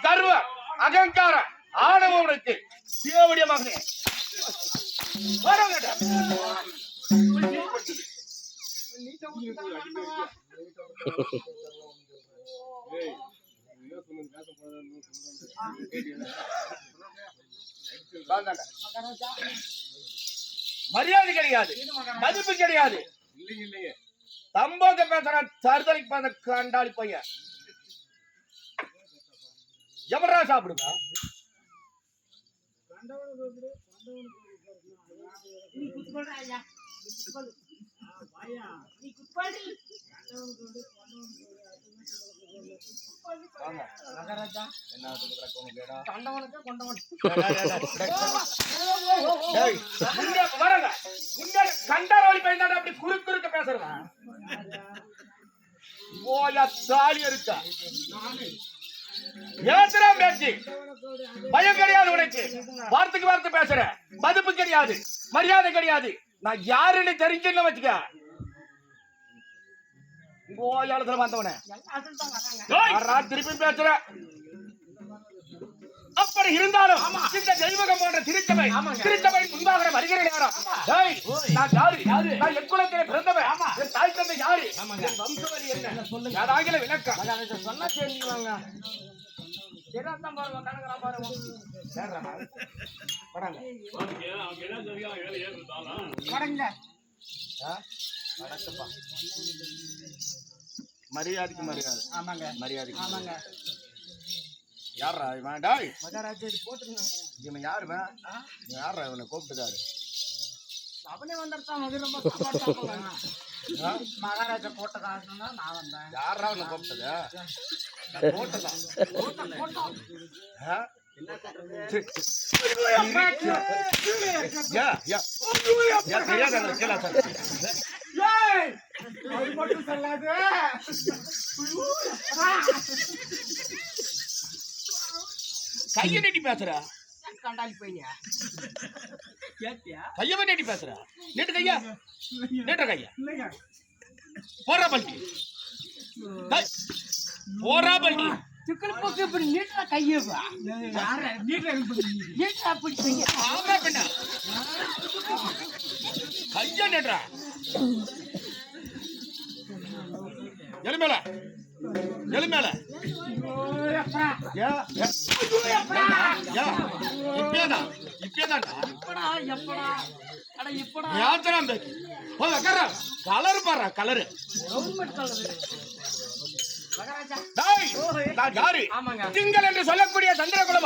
கர்வ அகங்கார ஆணவனுக்கு சிவவுடைய மகனே மரியாதை கிடையாது, மதிப்பு கிடையாது. தம்போங்க பேசுறான் சர்தலைக்கு கண்டாளி பையன் எவரா சாப்பிடுங்க. கண்டாரோலி பையன் அப்படி குறுக்க பேசுறேன் தாலி இருக்கா பேச்சு பயம் கிடையாது உனக்கு. வார்த்தைக்கு வார்த்தை பேசுற, மதிப்பு கிடையாது, மரியாதை கிடையாது. நான் யாருன்னு தெரிஞ்சுன்னு வச்சுக்க. கோயாளத்துல வந்தவன திருப்பி பேசுற. அப்படி இருந்தாலும் இந்த தெய்வகம் போன்ற திருச்சபை முன்பாக வருகிற நேரம் நான் யாரு, நான் எக்குலத்திலே பிறந்தவன், என் தாய் தந்தை யாரு, வம்சவரி என்ன சொல்லுங்க விளக்கம் சொன்னா தெரிஞ்சுக்குவாங்க. மரியாதைக்கு மரியாதை. ஆமாங்க, மரியாதைக்கு ஆமாங்க. யாரா இவன்? டாய் மகாராஜா போட்டுருங்க. இவன் யாருவன்? யாரா இவனை கூப்பிட்டுக்காரு? அவனே வந்துட்டான். மகாராஜா போட்ட காரணம் தான் நான் வந்தேன். யாரா அவனை கூப்பிட்டதா? போட்டதான் மட்டும் சொல்லாது. கைய நீட்டி பேசுற கண்டாலி பையனியா? கைய நீட்டி பேசுற. நீட்டு கையா, நீட்ட கையா. போறா பல்டி, போறா பல்டி. சிக்கல் போக்கு இப்படி நீட்டா கையப்பா. நீட்டா அப்படி கையா நீட்டா எலுமேல எலுமேல கலர் பாரு, கலரு திங்கள் என்று சொல்லக்கூடிய சந்திரகுல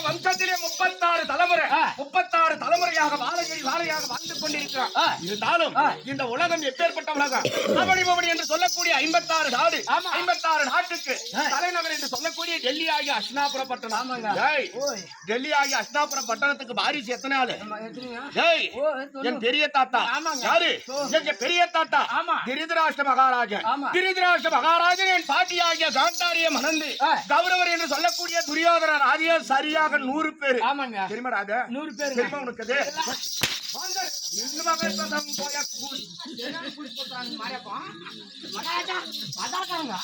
வம்சத்திலே 36 தலைமுறை 36 தலைமுறையாக வாழையாக வாழ்ந்து கொண்டிருக்கிறார். இருந்தாலும் இந்த உலகம் எப்பேற்பட்ட உலகம்? அவடி என்று சொல்லக்கூடிய 56 நாடு, 56 நாட்டுக்கு தலைநகர் என்று சொல்லக்கூடிய டெல்லி ஆகிய அஸ்னாபுர பட்டணம். டெல்லி ஆகிய அஸ்னாபுர பட்டணத்துக்கு வாரிசு எத்தனை ஆளு? என் பெரிய தாத்தா. யாரு? எங்க பெரிய தாத்தா திருதராஷ்டிர மகாராஜன். திருதராஷ்டிர மகாராஜன் என் பாட்டியாகிய காந்தாரிய மணந்து கௌரவர் என்று சொல்லக்கூடிய துரியோதன ராஜியா சரியாக 100 பேர். தெரியுமா? 100 பேர் தெரியுமா உனக்கு? இந்த மகன் போயா கூல் என்ன கூல் போட்டாங்க மாரியப்பா மகாராஜா அதாக்காரங்க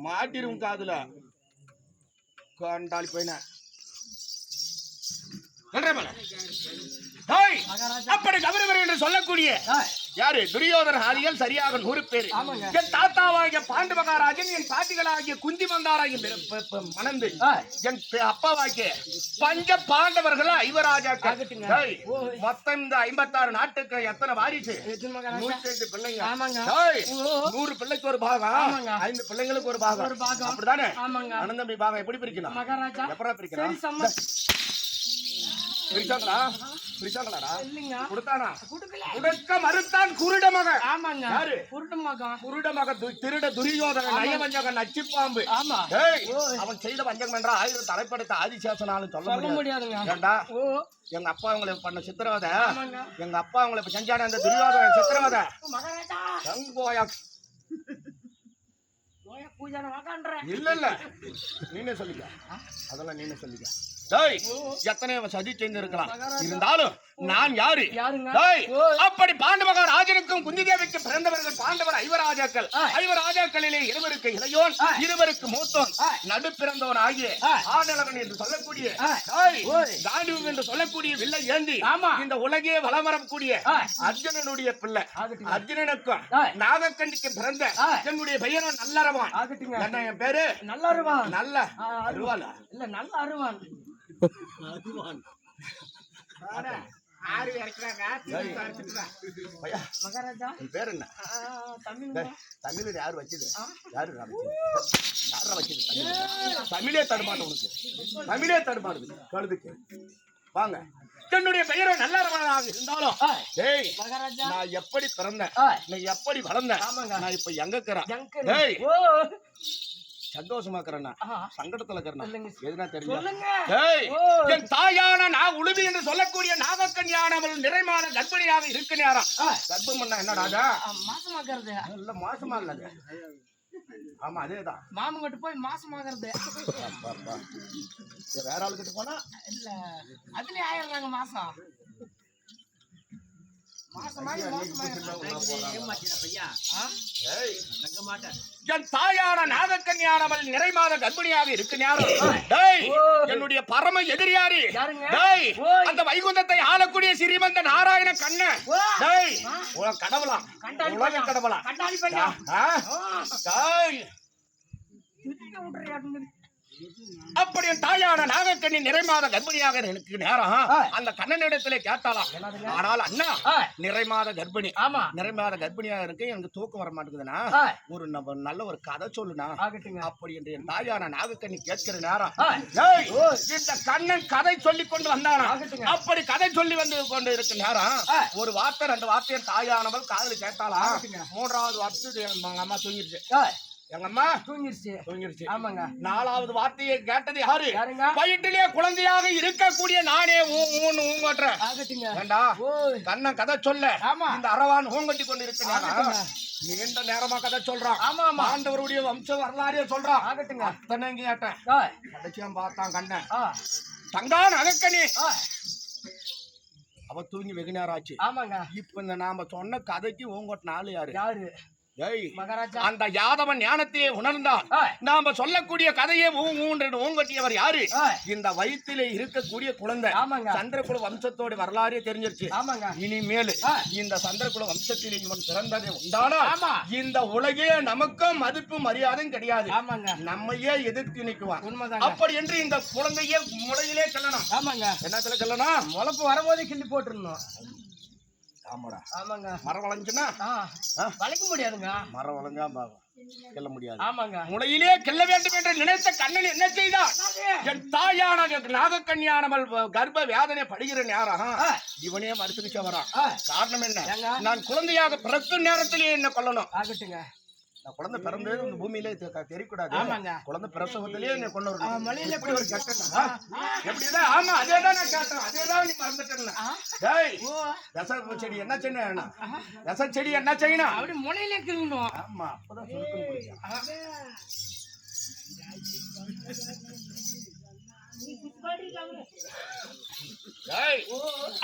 மாட்டிரும் காதுல காண்டாளி போயின அப்படி கௌரவர் என்று சொல்லக்கூடிய யாரு துரியோதன ஆதிகள் சரியாக 100 பேர். என் தாத்தாவாகிய பாண்டு மகாராஜன் என் பாட்டிகளாகிய குந்தி மந்தாராகிய மணந்து என் அப்பாவாகிய பஞ்ச பாண்டவர்கள் ஐவராஜாக்கள் மொத்தம் இந்த 56 நாட்டுக்கு எத்தனை வாரிசு 102 பிள்ளைங்க 100 பிள்ளைக்கு ஒரு பாகம் 5 பிள்ளைங்களுக்கு ஒரு பாகம் அப்படிதானே அனந்தம்பி பாகம் எப்படி பிரிக்கலாம் எப்படா பிரிக்கலாம் மறுத்தான் குருட மகன் திருட துரியோதன நயவஞ்சகன் நச்சுப்பாம்பு அவன் செய்த வஞ்சகம் என்ற 1000 தலைப்படுத்த ஆதிசேஷனாலும் சொல்ல முடியாதுங்க. எங்க அப்பா உங்களை பண்ண சித்திரவதை எங்க அப்பா உங்களை செஞ்சான அந்த துரியோதன சித்திரவதை இல்ல இல்ல நீனே சொல்லிக்க அதெல்லாம் நீனே சொல்லிக்க எத்தனை சதி செய்திருக்கலாம் இருந்தாலும் நான் யாரு அப்படி பாண்டு மகாராஜனுக்கும் குந்தி தேவிக்கு பிறந்தவர்கள் பாண்டவர் ஐவராஜாக்களிலே இருவருக்கு இளையோன் இருவருக்கு மூத்தோன் நடு பிறந்தவன் ஆகிய ஆடலகன் என்று சொல்லக்கூடிய காண்டிவம் என்று சொல்லக்கூடிய வில்லை ஏந்தி இந்த உலகே வலம் வரக்கூடிய அர்ஜுனனுடைய பிள்ளை அர்ஜுனனுக்கும் நாகக்கண்டிக்கு பிறந்த என்னுடைய பெயரும் நல்லறவான் என்ன என் பேரு நல்லறவான் நல்ல அருவான் இல்ல நல்ல அருவான் பேர் என்ன தமிழ் யாரு வச்சது யாரு வச்சது தமிழே தடுமாடு உனக்கு தமிழே தடுமாடுது கழுதுக்கு வாங்க என்னுடைய பெயரை நல்லறவனாக இருந்தாலும் நான் எப்படி பிறந்தேன் நான் எப்படி வளர்ந்தேன் நான் இப்ப எங்க இருக்கிறேன் சந்தோஷமா இருக்கிறேன்னா சங்கடத்துல இருக்கிறேன் எதுனா தெரியும் என் தாயான நான் உழுவி என்று சொல்லக்கூடிய நாகக்கன்யானவள் நிறைமான கர்ப்பிணியாக இருக்க நேரம் கர்ப்பம் பண்ண என்னடா மாசமாக்குறது இல்ல மாசமா இல்லங்க ஆமா அதேதான் மாமங்கிட்ட போய் மாசமாக்குறது வேற ஆளுக்கிட்ட போனா இல்ல அதுலயே ஆயிரம் மாசம் என் தாயான நாகக்கன்யானவள் நிறைமாத கர்ப்பிணியாக இருக்கு நேரம் என்னுடைய பரம எதிரியாரு அந்த வைகுந்தத்தை ஆளக்கூடிய ஸ்ரீமந்த நாராயண கண்ணன் கடவுளா உலக கடவுளா அப்படி என் தாயான நாகக்கண்ணி நிறைமாத கர்ப்பிணியாக எனக்கு நேரம் அந்த கண்ணனிடத்திலே கேட்டாலாம் ஆனால் அண்ணா நிறைமாத கர்ப்பிணி நிறைமாத கர்ப்பிணியாக இருக்கு எனக்கு தூக்கம் வர மாட்டேங்குதுன்னா ஒரு நல்ல ஒரு கதை சொல்லுனா அப்படி என்று என் தாயான நாகக்கண்ணி கேட்கிற நேரம் இந்த கண்ணன் கதை சொல்லி கொண்டு வந்தானா அப்படி கதை சொல்லி வந்து கொண்டு இருக்க நேரம் ஒரு வார்த்தை 2 வார்த்தையை தாயானவள் காதல் கேட்டாலாம் 3வது வார்த்தை எங்க அம்மா தூங்கிருச்சு எங்க அம்மா தூங்கிருச்சு ஆமாங்க 4வது வார்த்தையை கேட்டது யாரு வயிற்றிலே குழந்தையாக இருக்கக்கூடிய நானே ஊங்கட்டுறேன் கண்ணன் கதை சொல்ல இந்த அரவான் ஊங்கட்டி கொண்டு இருக்கிறாங்க நீண்ட நேரமா கதை சொல்றான் ஆண்டவருடைய வம்ச வரலாறே சொல்றான் அத்தனை கேட்டேன் கடைசியா பார்த்தான் கண்ணன் தங்கா நகக்கணி அவ தூங்கி வெகு நேரம் ஆச்சு இப்ப இந்த நாம சொன்ன கதைக்கு ஊங்கொட்ட நாள் யாரு அந்த யாதவன் ஞானத்தையே உணர்ந்தான் நாம சொல்லக்கூடிய கதையை ஊங்கட்டியவர் யாரு இந்த வயிற்றிலே இருக்கக்கூடிய குழந்தை சந்திரகுல வம்சத்தோட வரலாறே தெரிஞ்சிருச்சு இனிமேல் இந்த சந்திரகுல வம்சத்திலே இவன் பிறந்ததே உண்டானா இந்த உலகே நமக்கும் மதிப்பு மரியாதையும் கிடையாது நம்மையே எதிர்த்து நிற்குவான் அப்படி என்று இந்த குழந்தையே முளையிலே செல்லணும் என்னத்துல செல்லணும் முளப்பு வரும்போதே கிள்ளி போட்டுருந்தோம் மரம் வளைஞ்சுன்னா வளைக்க முடியாதுங்க மரம் வளைஞ்சா கிள்ள முடியாது முளையிலே கிள்ள வேண்டும் என்று நினைத்த கண்ணன் என்ன செய்தான் என் தாயான நாகக்கன்யானவள் கர்ப்ப வேதனை படுகிற நேரம் இவனே மறுத்துக்கிச்ச வரான் காரணம் என்ன நான் குழந்தையாக பிறக்கும் நேரத்திலேயே என்ன கொல்லணும் ஆகட்டுங்க குழந்தை பிறந்தது இந்த பூமியிலே தெரியக்கூடாது குழந்தை பிரசவத்திலேயே என்ன கொண்டு வரணும் எப்படிதான் ஆமா அதேதான் நான் கேட்டேன் அதேதான் நீ மறந்துட்டேன் செடி என்ன செய்யணும் ரச செடி என்ன செய்யணும் அப்படி முளையில கிளம்பணும் ஆமா அப்பதான் டேய்,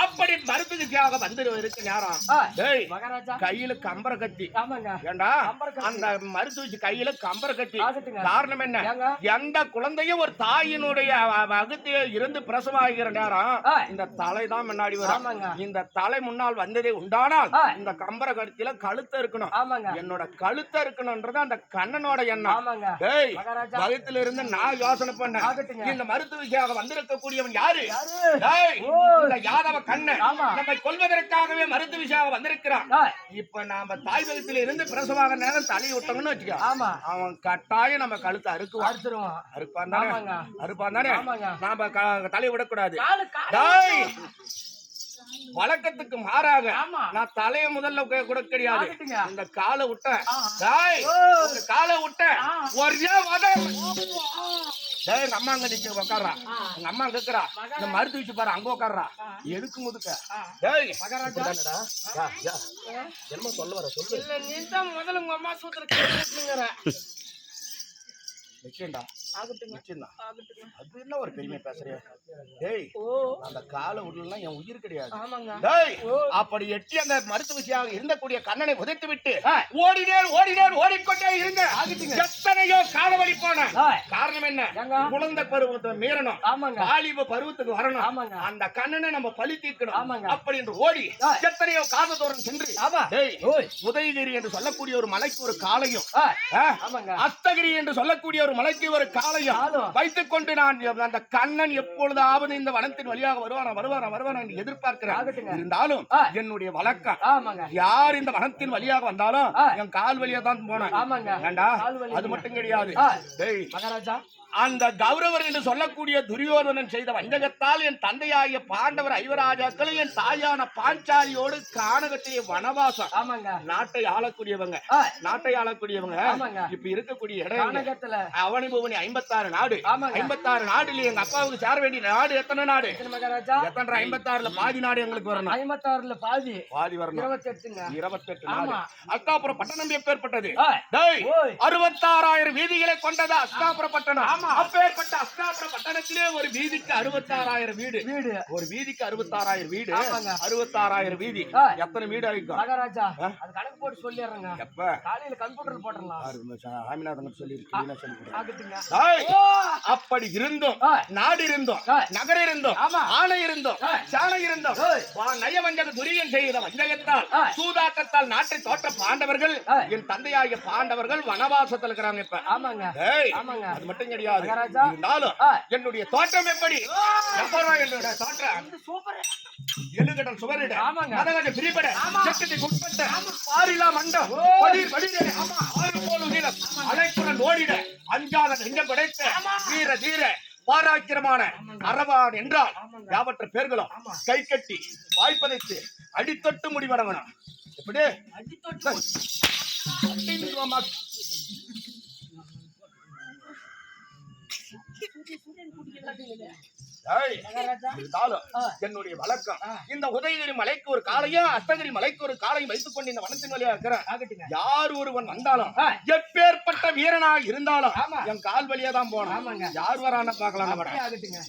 அப்படி மருத்துவத்துக்காக வந்து இருக்க நேரம் டேய் மகாராஜா கையில கம்பர கட்டி ஆமாங்க ஏண்டா கம்பர கத்தி. அந்த மருத்துவ கையில கம்பர கட்டி ஆகட்டுங்க. காரணம் என்ன ஏங்க? எந்த குழந்தையும் ஒரு தாயினுடைய வகுத்தில் இருந்து பிரசவாகிற நேரம் இந்த தலை தான் முன்னாடி வரும் ஆமாங்க. இந்த தலை முன்னால் வந்ததே உண்டானால் ஆ. இந்த கம்பர கட்டியில கழுத்த இருக்கணும் ஆமாங்க என்னோட கழுத்த இருக்கணும்ன்றது அந்த கண்ணனோட எண்ணம் ஆமாங்க டேய் மகாராஜா வகுத்துல இருந்து நான் யோசனை பண்ணேன் ஆகட்டுங்க. இந்த மருத்துவ வந்திருக்கக்கூடியவன் யாரு யாரு? டேய், ஓ. இந்த யாதவ கண்ணன் ஆமா. நம்மை கொல்வதற்காகவே மருத்துவ வந்திருக்கிறான் இப்ப நாம தாய் வகுத்துல இருந்து பிரசவாக நேரம் தலை விட்டோம்னு வச்சுக்கோ ஆமா அவன் கட்டாயம் நம்ம கழுத்தை அறுக்குவான் அறுத்துருவோம் அறுப்பான் தானே ஆமாங்க. அறுப்பான் தானே ஆமாங்க. நாம தலை விடக்கூடாது காலு காலு டேய், வழக்கத்துக்கு மாறாக ஆமா. நான் தலைய முதல்ல கூட கிடையாது ஆகட்டுங்க. இந்த காலை விட்டேன் ஆ. டேய், ஓ. இந்த காலை விட்டேன் ஆ. ஒரே வதம். டேய், எங்க அம்மா அங்க நிக்க உட்கார்றா எங்க அம்மா கேக்குறா இந்த மருத்து வச்சு பாரு அங்க உட்கார்றா எதுக்கு முதுக்க டேய் மகாராஜா. என்ன சொல்ல வர சொல்லு இல்ல நீ தான் முதல்ல உங்க அம்மா சூத்திர கேட்டுங்கற நிச்சயம்டா ஆகட்டுங்க நிச்சயம்தான் ஆகட்டுங்க அது என்ன ஒரு பெருமை பேசுறியா டேய் ஓ அந்த காலை விடலாம் என் உயிர் கிடையாது ஆமாங்க டேய் ஓ. அப்படி எட்டி அந்த மருத்துவச்சியாக இருந்தக்கூடிய கண்ணனை உதைத்து விட்டு ஓடினேன் ஓடினேன் ஓடிக்கொண்டே இருங்க ஆகட்டுங்க. எத்தனையோ காலவழி போன ஏய், காரணம் என்ன ஏங்க? குழந்தை பருவத்தை மீறணும் ஆமாங்க வாலிப பருவத்துக்கு வரணும் ஆமாங்க அந்த கண்ணனை நம்ம பழி தீர்க்கணும் ஆமாங்க. அப்படி என்று ஓடி ஏய். எத்தனையோ காத தூரம் சென்று ஆமா டேய் ஓய் உதயகிரி என்று சொல்லக்கூடிய ஒரு மலைக்கு ஒரு காளையும் ஏய், ஆ, ஆமாங்க அஸ்தகிரி என்று சொல்லக்கூடிய ஒரு மலைக்கு ஒரு காளையும் காலும். வைத்துக் கொண்டு நான் அந்த கண்ணன் எப்பொழுதாவது இந்த வனத்தின் வழியாக வருவானா என்று எதிர்பார்க்கிறேன் ஆகட்டுங்க. இருந்தாலும் ஆ. என்னுடைய வழக்கம் ஆமாங்க யார் இந்த வனத்தின் வழியாக வந்தாலும் ஆ. என் கால் வழியா தான் போனேன் ஆமாங்க ஏண்டா கால் வலி அது மட்டும் கிடையாது ஆ. டேய் மகாராஜா அந்த கௌரவர் என்று சொல்லக்கூடிய துரியோதனன் செய்த வஞ்சகத்தால் என் தந்தையாகிய பாண்டவர் ஐவராஜாக்கள் என் தாயான பாஞ்சாலியோடு கானகத்திலே வனவாசம் ஆமாங்க நாட்டை ஆளக்கூடியவங்க ஏய், நாட்டை ஆளக்கூடியவங்க ஆமாங்க. இப்ப இருக்கக்கூடிய இடம் எங்க? கானகத்துல அவனி புவனி 56 நாடு ஆமாங்க. 56 நாடுல எங்க அப்பாவுக்கு சேர வேண்டிய நாடு எத்தனை நாடு எத்தனை மகாராஜா எத்தனை 56ல பாதி நாடு எங்களுக்கு வரணும் 56ல பாதி பாதி வரணும் 28ங்க 28 நாடு ஆமா. அஸ்தாபுர பட்டணம் எப்பேற்பட்டது ஏய், டேய் ஓய் 66000 வீதிகளை கொண்டது அஸ்தாபுர பட்டணம் அப்பேற்பட்ட அஸ்தாபுர பட்டணத்திலே ஒரு வீதிக்கு 66000 வீடு வீடு ஒரு வீதிக்கு 66000 வீடு ஆமாங்க. 66000 வீதி ஏய். எத்தனை வீடு ஆயிக்கும் மகாராஜா அது கணக்கு போட்டு சொல்லிடுறேங்க எப்ப காலையில கம்ப்யூட்டர்ல போட்டுறலாம் சாமிநாதன் சொல்லி சொல்லி ஆகட்டுங்க டேய், ஓ அப்படி இருந்தும் ஏய், நாடு இருந்தோம் ஏய், நகர் இருந்தோம் ஆமா. ஆணை இருந்தோம் ஏய். சாணை இருந்தோம் ஏய். நயவஞ்சக துரியன் செய்த வஞ்சகத்தால் ஏய். சூதாட்டத்தால் நாட்டை தோற்ற பாண்டவர்கள் ஏய். என் தந்தையாகிய பாண்டவர்கள் வனவாசத்துல இருக்கிறாங்க இப்ப ஆமாங்க ஏய், ஆமாங்க அது மட்டும் கிடையாது மகாராஜா. இருந்தாலும் ஏய். என்னுடைய தோற்றம் எப்படி எப்பறம் என்னுடைய தோற்றம் சூப்பர் எழுகடல் சுவரிட ஆமாங்க. மதகஜ பிரிபட ஆமா. சக்திக்கு உட்பட்ட பாரிலா மண்டம் ஓ. கொடிர் வடிடே ஆறு போல் நீளம் அலைக்குடன் ஓடிட அஞ்சாத நெஞ்சம் படைத்த வீர தீர பாராக்கிரமான அரவான் என்றால் யாவற்ற பேர்களும் கை கட்டி வாய்ப்பதைத்து அடித்தொட்டு முடிவடவனும் எப்படி அடிந்துவமா. ஏய், மகாராஜா இருந்தாலும் என்னுடைய வழக்கம் இந்த உதயகிரி மலைக்கு ஒரு காலையும் அஸ்தகிரி மலைக்கு ஒரு காலையும் வைத்துக் கொண்டு இந்த வனத்தின் வழியா இருக்கிறேன் ஆகட்டுங்க யார் ஒருவன் வந்தாலும் எப்பேற்பட்ட வீரனாக இருந்தாலும் ஆமா. என் கால் வழியா தான் போனோம் ஆமாங்க. யார் வரான்னு பாக்கலாம் அப்படியே ஆகட்டுங்க